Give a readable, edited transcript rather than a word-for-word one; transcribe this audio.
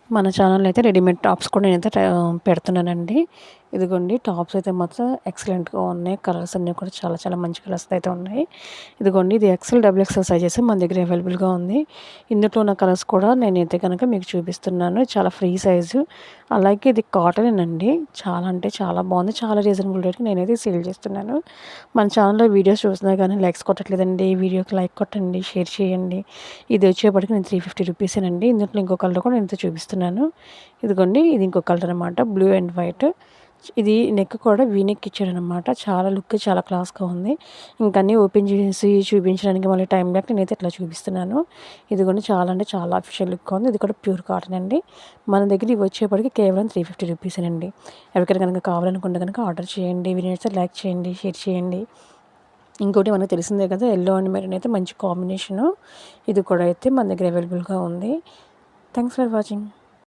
మన ఛానల్‌లో అయితే రెడీమేడ్ టాప్స్ కూడా నేనైతే పెడుతున్నానండి. ఇదిగోండి టాప్స్ అయితే మాత్రం ఎక్సలెంట్‌గా ఉన్నాయి. కలర్స్ అన్నీ కూడా చాలా చాలా మంచి కలర్స్ అయితే ఉన్నాయి. ఇదిగోండి ఇది ఎక్సెల్, డబుల్ ఎక్సెల్ సైజెస్ మన దగ్గర అవైలబుల్‌గా ఉంది. ఇందులో ఉన్న కలర్స్ కూడా నేనైతే గనక మీకు చూపిస్తున్నాను. చాలా ఫ్రీ సైజు. అలాగే ఇది కాటనేనండి. చాలా అంటే చాలా బాగుంది. చాలా రీజనబుల్ రేట్‌కి నేనైతే సేల్ చేస్తున్నాను. మన ఛానల్‌లో వీడియోస్ చూస్తున్నా కానీ లైక్స్ కొట్టట్లేదండి. వీడియోకి లైక్ కొట్టండి, షేర్ చేయండి. ఇది వచ్చేప్పటికి నేను 350 రూపీసేనండి. ఇందులో ఇంకో కలర్ కూడా నేనైతే చూపిస్తున్నాను. ఇదిగోండి ఇది ఇంకో కలర్ అనమాట. Blue and white. ఇది నెక్ కూడా వీ నెక్ ఇచ్చాడనమాట. చాలా లుక్ చాలా క్లాస్‌గా ఉంది. ఇంక అన్నీ ఓపెన్ చేసి చూపించడానికి మళ్ళీ టైం లేక నేనైతే ఇట్లా చూపిస్తున్నాను. ఇదిగోండి చాలా అంటే చాలా అఫీషియల్ లుక్‌గా ఉంది. ఇది కూడా ప్యూర్ కాటన్ అండి. మన దగ్గర ఇవి వచ్చేప్పటికి కేవలం 350 రూపీసేనండి. ఎవరికైనా గనుక కావాలనుకుంటే గనుక ఆర్డర్ చేయండి. వీడియో నచ్చితే లైక్ చేయండి, షేర్ చేయండి. ఇంకోటి మనకు తెలిసిందే కదా! యెల్లో అండ్ మెరూన్ అయితే మంచి కాంబినేషను. ఇది కూడా అయితే మన దగ్గర అవైలబుల్‌గా ఉంది. Thanks for watching.